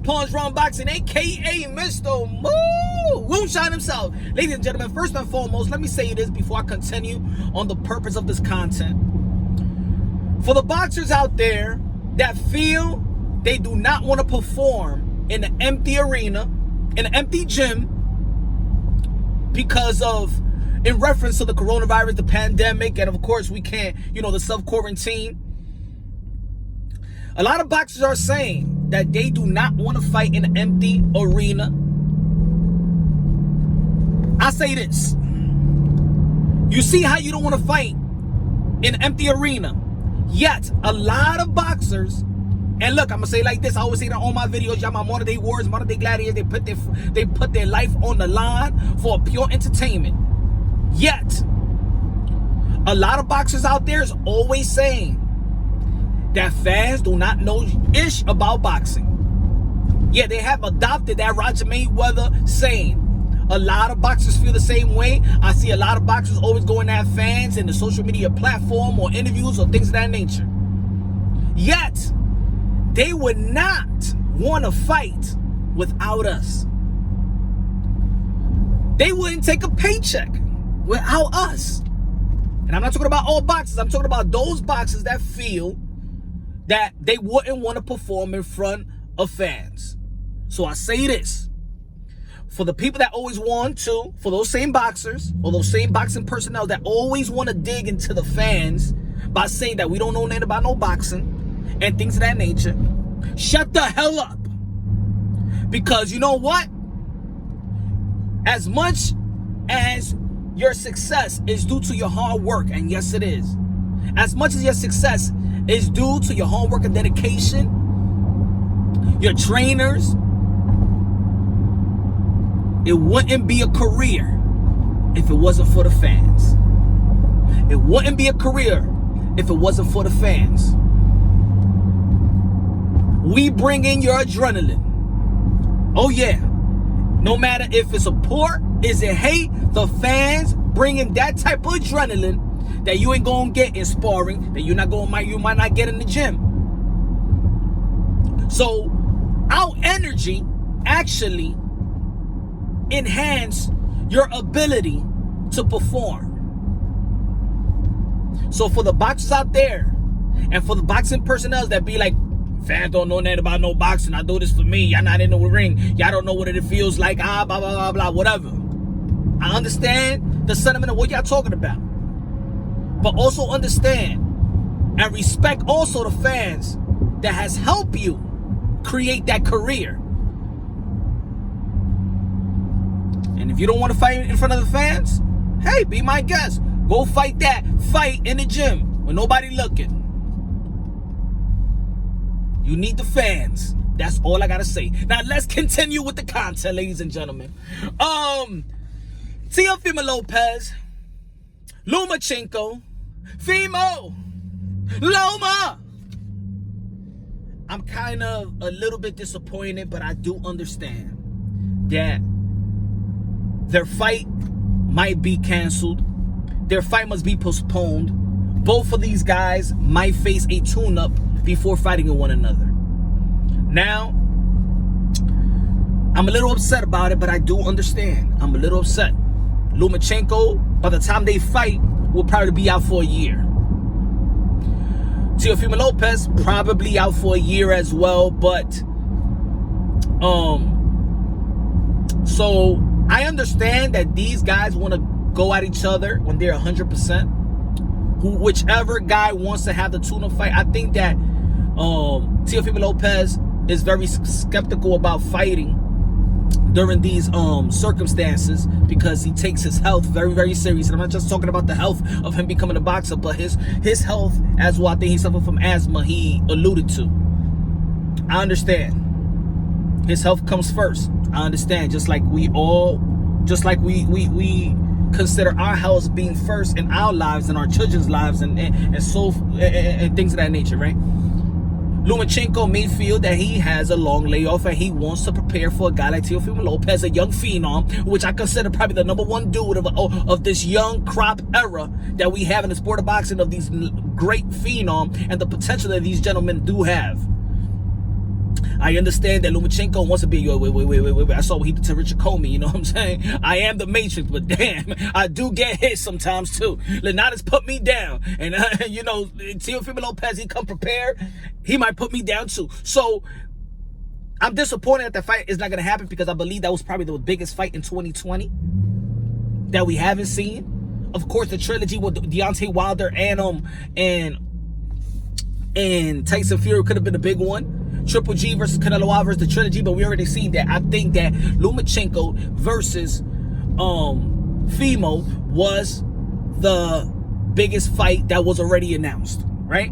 Pawn's Wrong Boxing, a.k.a. Mr. Moonshine himself. Ladies and gentlemen, first and foremost, let me say this before I continue on the purpose of this content. For the boxers out there that feel they do not want to perform in an empty arena, in an empty gym, because of, in reference to the coronavirus, the pandemic, and of course we can't, the self-quarantine. A lot of boxers are saying that they do not want to fight in an empty arena. I say this. You see how you don't want to fight in an empty arena. Yet, a lot of boxers, and look, I'm going to say it like this. I always say that on my videos, y'all, my modern day warriors, modern day gladiators, they put their life on the line for pure entertainment. Yet, a lot of boxers out there is always saying that fans do not know ish about boxing. Yeah, they have adopted that Roger Mayweather saying. A lot of boxers feel the same way. I see a lot of boxers always going at fans in the social media platform or interviews or things of that nature. Yet, they would not want to fight without us. They wouldn't take a paycheck without us. And I'm not talking about all boxers. I'm talking about those boxers that feel that they wouldn't want to perform in front of fans. So I say this. For the people that always want to, for those same boxers, or those same boxing personnel that always want to dig into the fans by saying that we don't know nothing about no boxing and things of that nature, shut the hell up. Because you know what? As much as your success is due to your hard work, and yes it is, as much as your success is due to your hard work and dedication, your trainers, it wouldn't be a career if it wasn't for the fans. It wouldn't be a career if it wasn't for the fans. We bring in your adrenaline. Oh yeah. No matter if it's support, is it hate, the fans bring in that type of adrenaline that you ain't gonna get in sparring, that you might not get in the gym. So our energy actually enhance your ability to perform. So for the boxers out there, and for the boxing personnel that be like, fans don't know nothing about no boxing, I do this for me, y'all not in the ring, y'all don't know what it feels like, blah blah blah blah, whatever. I understand the sentiment of what y'all talking about, but also understand and respect also the fans that has helped you create that career. And if you don't want to fight in front of the fans, hey, be my guest. Go fight that fight in the gym when nobody looking. You need the fans. That's all I gotta say. Now let's continue with the content, ladies and gentlemen. Teofimo Lopez, Lomachenko, Fimo, Loma. I'm kind of a little bit disappointed, but I do understand that their fight might be canceled. Their fight must be postponed. Both of these guys might face a tune-up before fighting with one another. Now, I'm a little upset about it, but I do understand. I'm a little upset. Lomachenko, by the time they fight, will probably be out for a year. Teofimo Lopez, probably out for a year as well, but so I understand that these guys want to go at each other when they're 100%. Whichever guy wants to have the tune-up fight. I think that Teofimo Lopez is very skeptical about fighting during these circumstances because he takes his health very, very serious. And I'm not just talking about the health of him becoming a boxer, but his health as well. I think he suffered from asthma, he alluded to. I understand. His health comes first. I understand. Just like we consider our health being first in our lives and our children's lives and things of that nature, right? Lomachenko may feel that he has a long layoff and he wants to prepare for a guy like Teofimo Lopez, a young phenom, which I consider probably the #1 dude of this young crop era that we have in the sport of boxing, of these great phenom and the potential that these gentlemen do have. I understand that Lomachenko wants to be, wait. I saw what he did to Richard Comey, you know what I'm saying? I am the Matrix, but damn, I do get hit sometimes too. Leonardo's put me down. And, you know, Teofimo Lopez, he come prepared. He might put me down too. So, I'm disappointed that the fight is not going to happen because I believe that was probably the biggest fight in 2020 that we haven't seen. Of course, the trilogy with Deontay Wilder and Tyson Fury could have been a big one. Triple G versus Canelo Alvarez, the trilogy, but we already seen that. I think that Lomachenko versus Fimo was the biggest fight that was already announced, right?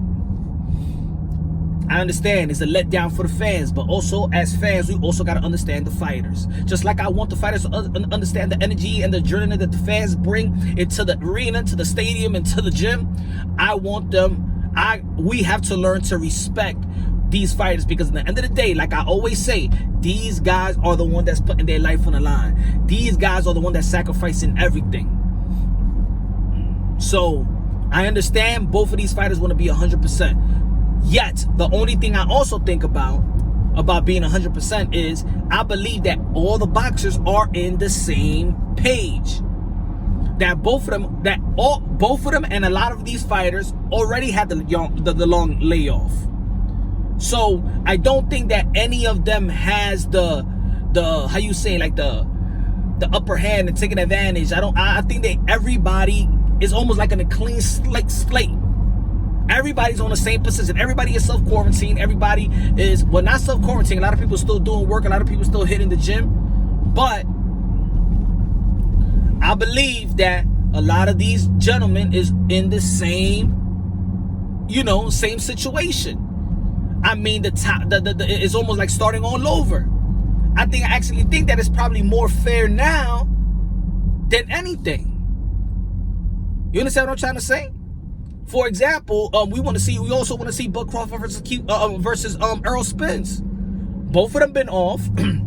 I understand it's a letdown for the fans, but also as fans, we also got to understand the fighters. Just like I want the fighters to understand the energy and the adrenaline that the fans bring into the arena, to the stadium, and to the gym. I want them. We have to learn to respect these fighters because at the end of the day, like I always say, these guys are the one that's putting their life on the line. These guys are the one that's sacrificing everything. So I understand both of these fighters want to be 100%. Yet, the only thing I also think about being 100% is I believe that all the boxers are in the same page. That both of them and a lot of these fighters already had the long layoff. So I don't think that any of them has the how you say, like the upper hand and taking advantage. I think that everybody is almost like in a clean slate. Everybody's on the same position. Everybody is self-quarantined. Everybody is, well, not self-quarantined. A lot of people still doing work. A lot of people still hitting the gym. But I believe that a lot of these gentlemen is in the same, same situation. I mean, it's almost like starting all over. I actually think that it's probably more fair now than anything. You understand what I'm trying to say? For example, we also want to see Bud Crawford versus Errol Spence. Both of them been off.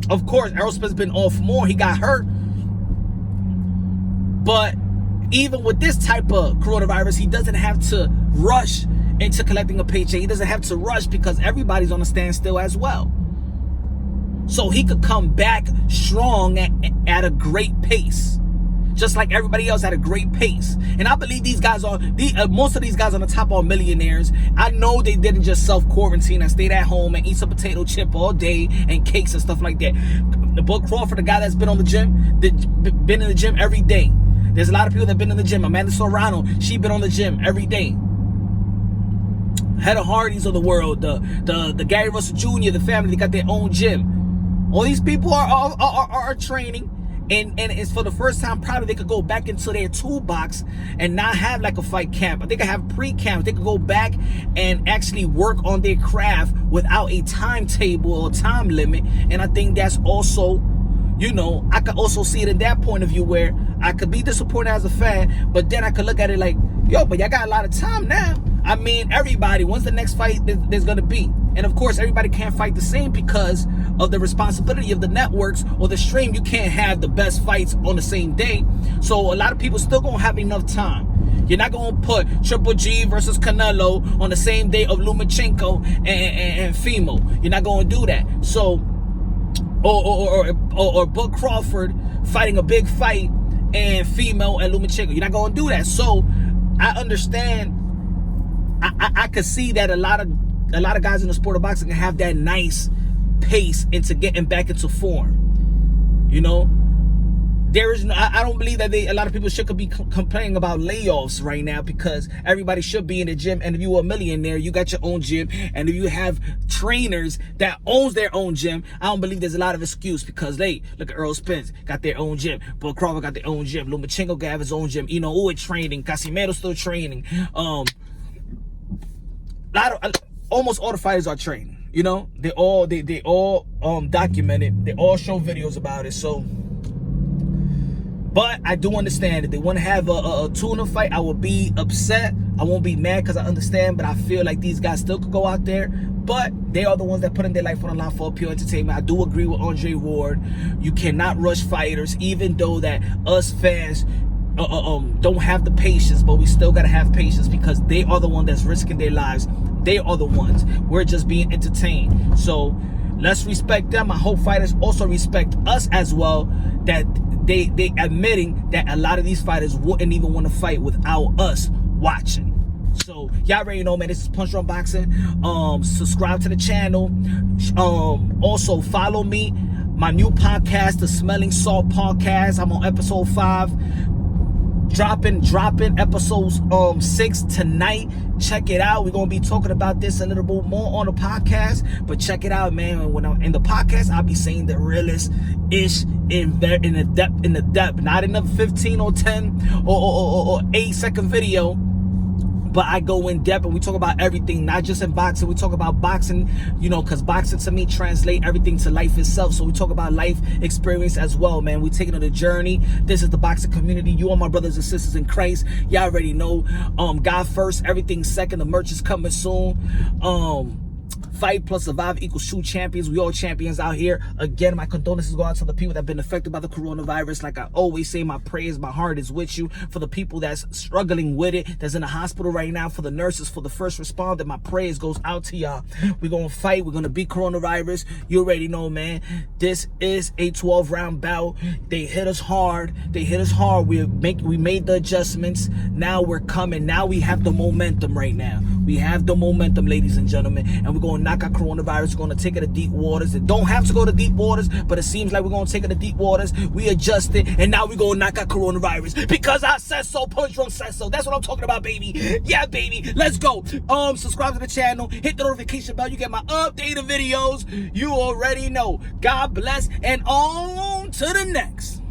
Of course, Errol Spence been off more. He got hurt. But even with this type of coronavirus, he doesn't have to rush into collecting a paycheck. He doesn't have to rush because everybody's on a standstill as well. So he could come back strong at a great pace. Just like everybody else had a great pace. And I believe these guys most of these guys on the top are millionaires. I know they didn't just self-quarantine and stayed at home and eat some potato chip all day and cakes and stuff like that. The Bud Crawford, the guy that's been on the gym, been in the gym every day. There's a lot of people that have been in the gym. Amanda Serrano, she been on the gym every day. Head of Hardys of the world, the Gary Russell Jr., the family, they got their own gym. All these people are training. And it's for the first time probably they could go back into their toolbox and not have like a fight camp. But they could have pre-camps. They could go back and actually work on their craft without a timetable or time limit. And I think that's also, I could also see it in that point of view where I could be disappointed as a fan, but then I could look at it like, yo, but y'all got a lot of time now. I mean, everybody, when's the next fight there's going to be? And of course, everybody can't fight the same because of the responsibility of the networks or the stream. You can't have the best fights on the same day. So a lot of people still going to have enough time. You're not going to put Triple G versus Canelo on the same day of Lomachenko and Fimo. You're not going to do that. So, or Bud Crawford fighting a big fight and Fimo and Lomachenko. You're not going to do that. So I understand. I could see that a lot of guys in the sport of boxing can have that nice pace into getting back into form. There is I don't believe that a lot of people should be complaining about layoffs right now because everybody should be in the gym. And if you're a millionaire, you got your own gym. And if you have trainers that owns their own gym, I don't believe there's a lot of excuse because look at Errol Spence got their own gym, Bud Crawford got their own gym, Lomachenko got his own gym, training, Casimero still training, almost all the fighters are training. They all document it. They all show videos about it. So, but I do understand if they want to have a tuna fight, I will be upset. I won't be mad because I understand, but I feel like these guys still could go out there. But they are the ones that put in their life on the line for pure entertainment. I do agree with Andre Ward. You cannot rush fighters, even though that us fans don't have the patience, but we still gotta have patience because they are the one that's risking their lives. They are the ones. We're just being entertained. So Let's respect them. I hope fighters also respect us as well, that they admitting that a lot of these fighters wouldn't even want to fight without us watching. So y'all already know, man, this is Punch Drunk Boxing. Subscribe to the channel. Also follow me, my new podcast, the Smelling Salt Podcast. I'm on episode 5. Dropping episodes 6 tonight. Check it out. We're gonna be talking about this a little bit more on the podcast, but check it out, man. When I'm in the podcast, I'll be saying the realest ish in the depth, not in the 15 or 10 or 8-second video. But I go in depth and we talk about everything, not just in boxing. We talk about boxing, you know, because boxing to me translate everything to life itself. So we talk about life experience as well, man. We taking on a journey. This is the boxing community. You are my brothers and sisters in Christ. Y'all already know. God first, everything second. The merch is coming soon. Fight plus survive equals true champions. We all champions out here. Again, my condolences go out to the people that have been affected by the coronavirus. Like I always say, my prayers, my heart is with you. For the people that's struggling with it, that's in the hospital right now, for the nurses, for the first responder, my prayers goes out to y'all. We're going to fight. We're going to beat coronavirus. You already know, man. This is a 12-round bout. They hit us hard. We made the adjustments. Now we're coming. Now we have the momentum right now. We have the momentum, ladies and gentlemen. And we're going to knock out coronavirus. We're going to take it to deep waters. It don't have to go to deep waters, but it seems like we're going to take it to deep waters. We adjusted, and now we're going to knock out coronavirus because I said so. Punch Drunk said so. That's what I'm talking about, baby. Yeah, baby. Let's go. Subscribe to the channel. Hit the notification bell. You get my updated videos. You already know. God bless, and on to the next.